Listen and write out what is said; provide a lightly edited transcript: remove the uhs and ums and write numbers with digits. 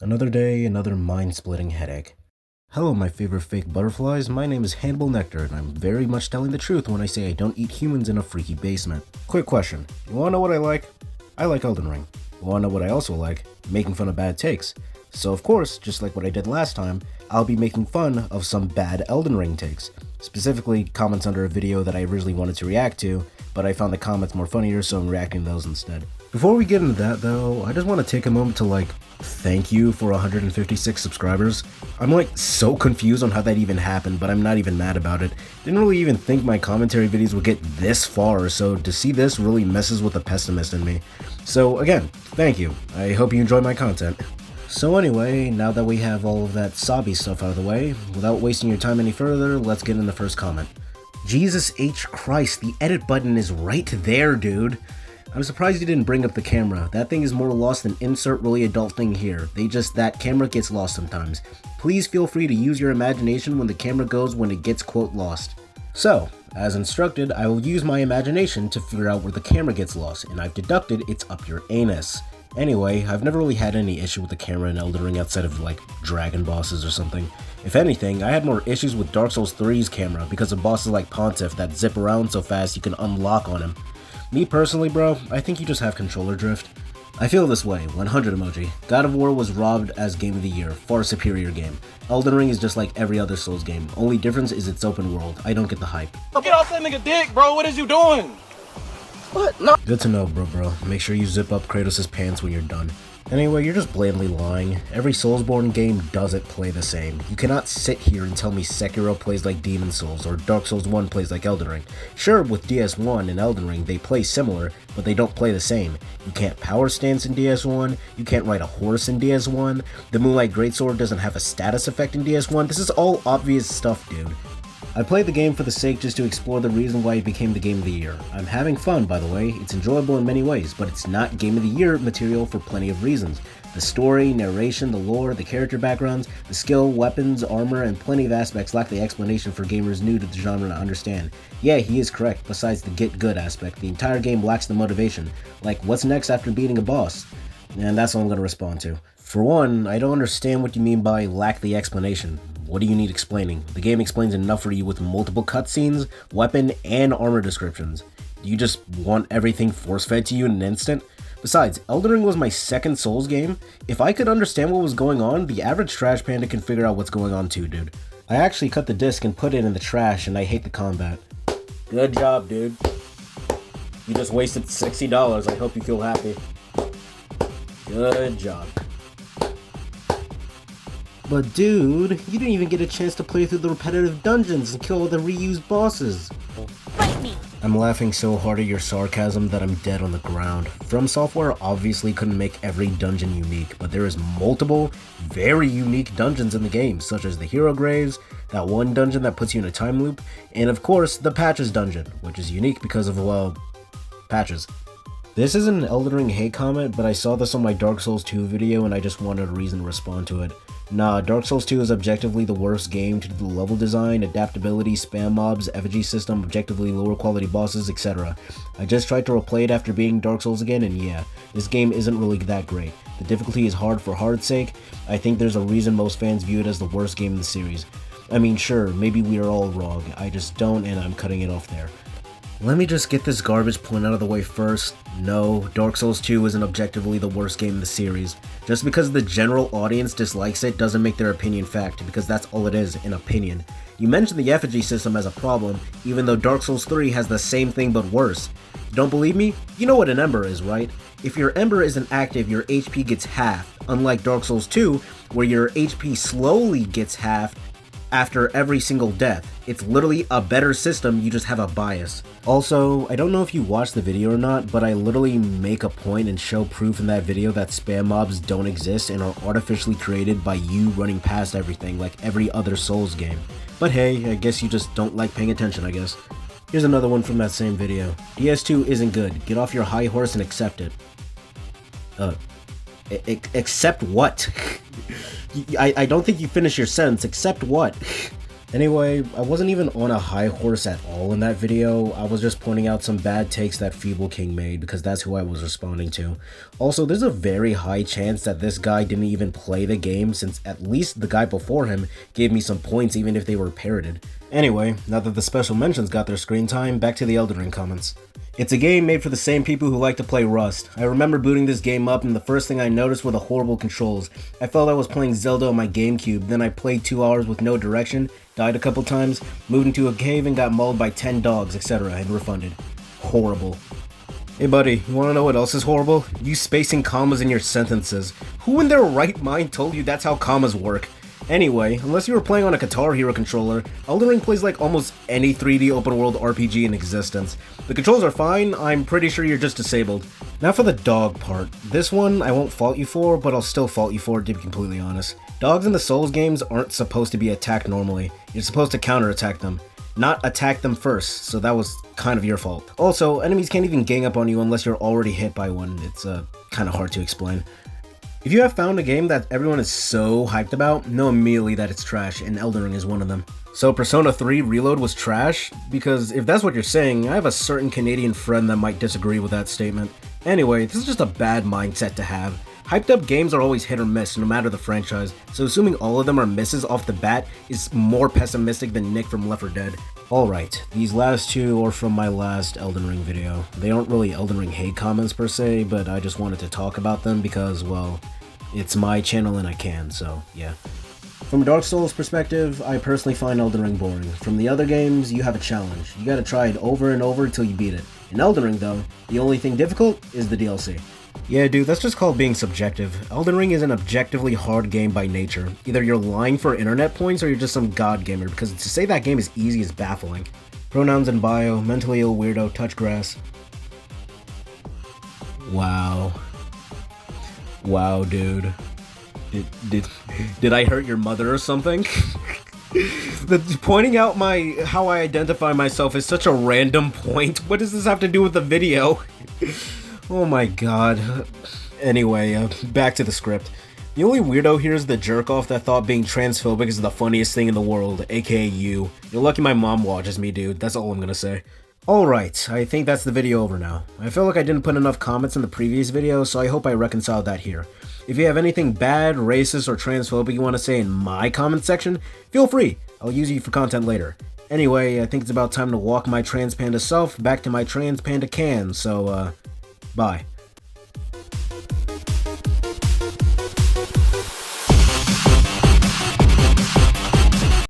Another day, another mind-splitting headache. Hello, my favorite fake butterflies. My name is Hannibal Nectar, and I'm very much telling the truth when I say I don't eat humans in a freaky basement. Quick question. You wanna know what I like? I like Elden Ring. You wanna know what I also like? Making fun of bad takes. So of course, just like what I did last time, I'll be making fun of some bad Elden Ring takes. Specifically, comments under a video that I originally wanted to react to, but I found the comments more funnier, so I'm reacting to those instead. Before we get into that though, I just want to take a moment to thank you for 156 subscribers. I'm so confused on how that even happened, but I'm not even mad about it. Didn't really even think my commentary videos would get this far, so to see this really messes with the pessimist in me. So again, thank you. I hope you enjoy my content. So anyway, now that we have all of that sobby stuff out of the way, without wasting your time any further, let's get in the first comment. Jesus H. Christ, the edit button is right there, dude. I'm surprised you didn't bring up the camera. That thing is more lost than insert really adult thing here. That camera gets lost sometimes. Please feel free to use your imagination when the camera goes when it gets quote lost. So, as instructed, I will use my imagination to figure out where the camera gets lost, and I've deducted it's up your anus. Anyway, I've never really had any issue with the camera in Elden Ring outside of dragon bosses or something. If anything, I had more issues with Dark Souls 3's camera because of bosses like Pontiff that zip around so fast you can unlock on him. Me personally, bro, I think you just have controller drift. I feel this way, 100 emoji. God of War was robbed as Game of the Year, far superior game. Elden Ring is just like every other Souls game, only difference is it's open world. I don't get the hype. Get off that nigga dick, bro, what is you doing? What? No. Good to know, bro. Make sure you zip up Kratos' pants when you're done. Anyway, you're just blatantly lying. Every Soulsborne game doesn't play the same. You cannot sit here and tell me Sekiro plays like Demon Souls or Dark Souls 1 plays like Elden Ring. Sure, with DS1 and Elden Ring, they play similar, but they don't play the same. You can't power stance in DS1, you can't ride a horse in DS1, the Moonlight Greatsword doesn't have a status effect in DS1. This is all obvious stuff, dude. I played the game for the sake just to explore the reason why it became the Game of the Year. I'm having fun, by the way, it's enjoyable in many ways, but it's not Game of the Year material for plenty of reasons. The story, narration, the lore, the character backgrounds, the skill, weapons, armor, and plenty of aspects lack the explanation for gamers new to the genre to understand. Yeah, he is correct, besides the get good aspect, the entire game lacks the motivation. Like, what's next after beating a boss? And that's all I'm going to respond to. For one, I don't understand what you mean by lack the explanation. What do you need explaining? The game explains enough for you with multiple cutscenes, weapon, and armor descriptions. Do you just want everything force-fed to you in an instant? Besides, Elden Ring was my second Souls game. If I could understand what was going on, the average trash panda can figure out what's going on too, dude. I actually cut the disc and put it in the trash, and I hate the combat. Good job, dude. You just wasted $60. I hope you feel happy. Good job. But dude, you didn't even get a chance to play through the repetitive dungeons and kill all the reused bosses. Fight me! I'm laughing so hard at your sarcasm that I'm dead on the ground. From Software obviously couldn't make every dungeon unique, but there is multiple, very unique dungeons in the game, such as the Hero Graves, that one dungeon that puts you in a time loop, and of course, the Patches dungeon, which is unique because of, well, patches. This isn't an Elden Ring hate comment, but I saw this on my Dark Souls 2 video and I just wanted a reason to respond to it. Nah, Dark Souls 2 is objectively the worst game due to the level design, adaptability, spam mobs, effigy system, objectively lower quality bosses, etc. I just tried to replay it after beating Dark Souls again, and yeah, this game isn't really that great. The difficulty is hard for hard's sake. I think there's a reason most fans view it as the worst game in the series. I mean, sure, maybe we are all wrong, I just don't, and I'm cutting it off there. Let me just get this garbage point out of the way first. No, Dark Souls 2 isn't objectively the worst game in the series. Just because the general audience dislikes it doesn't make their opinion fact, because that's all it is, an opinion. You mentioned the effigy system as a problem, even though Dark Souls 3 has the same thing but worse. You don't believe me? You know what an ember is, right? If your ember isn't active, your HP gets halved, unlike Dark Souls 2, where your HP slowly gets halved after every single death. It's literally a better system, you just have a bias. Also, I don't know if you watched the video or not, but I literally make a point and show proof in that video that spam mobs don't exist and are artificially created by you running past everything like every other Souls game. But hey, I guess you just don't like paying attention, I guess. Here's another one from that same video. DS2 isn't good, get off your high horse and accept it. Accept what? I don't think you finished your sentence. Accept what? Anyway, I wasn't even on a high horse at all in that video. I was just pointing out some bad takes that Feeble King made because that's who I was responding to. Also, there's a very high chance that this guy didn't even play the game, since at least the guy before him gave me some points even if they were parroted. Anyway, now that the special mentions got their screen time, back to the Elden Ring comments. It's a game made for the same people who like to play Rust. I remember booting this game up and the first thing I noticed were the horrible controls. I felt I was playing Zelda on my GameCube, then I played 2 hours with no direction, died a couple times, moved into a cave and got mauled by 10 dogs, etc. and refunded. Horrible. Hey buddy, you wanna know what else is horrible? You spacing commas in your sentences. Who in their right mind told you that's how commas work? Anyway, unless you were playing on a Guitar Hero controller, Elden Ring plays like almost any 3D open world RPG in existence. The controls are fine, I'm pretty sure you're just disabled. Now for the dog part. This one I won't fault you for, but I'll still fault you for, to be completely honest. Dogs in the Souls games aren't supposed to be attacked normally. You're supposed to counterattack them, not attack them first, so that was kind of your fault. Also, enemies can't even gang up on you unless you're already hit by one. It's kind of hard to explain. If you have found a game that everyone is so hyped about, know immediately that it's trash, and Elden Ring is one of them. So Persona 3 Reload was trash? Because if that's what you're saying, I have a certain Canadian friend that might disagree with that statement. Anyway, this is just a bad mindset to have. Hyped up games are always hit or miss, no matter the franchise, so assuming all of them are misses off the bat is more pessimistic than Nick from Left 4 Dead. Alright, these last two are from my last Elden Ring video. They aren't really Elden Ring hate comments per se, but I just wanted to talk about them because, well, it's my channel and I can, so yeah. From a Dark Souls perspective, I personally find Elden Ring boring. From the other games, you have a challenge. You gotta try it over and over until you beat it. In Elden Ring though, the only thing difficult is the DLC. Yeah, dude, that's just called being subjective. Elden Ring is an objectively hard game by nature. Either you're lying for internet points or you're just some god gamer, because to say that game is easy is baffling. Pronouns in bio, mentally ill weirdo, touch grass. Wow. Wow, dude. Did I hurt your mother or something? Pointing out how I identify myself is such a random point. What does this have to do with the video? Oh my god. Anyway, back to the script. The only weirdo here is the jerk-off that thought being transphobic is the funniest thing in the world, aka you. You're lucky my mom watches me, dude. That's all I'm gonna say. Alright, I think that's the video over now. I feel like I didn't put enough comments in the previous video, so I hope I reconciled that here. If you have anything bad, racist, or transphobic you want to say in my comment section, feel free. I'll use you for content later. Anyway, I think it's about time to walk my trans panda self back to my trans panda can, so, bye.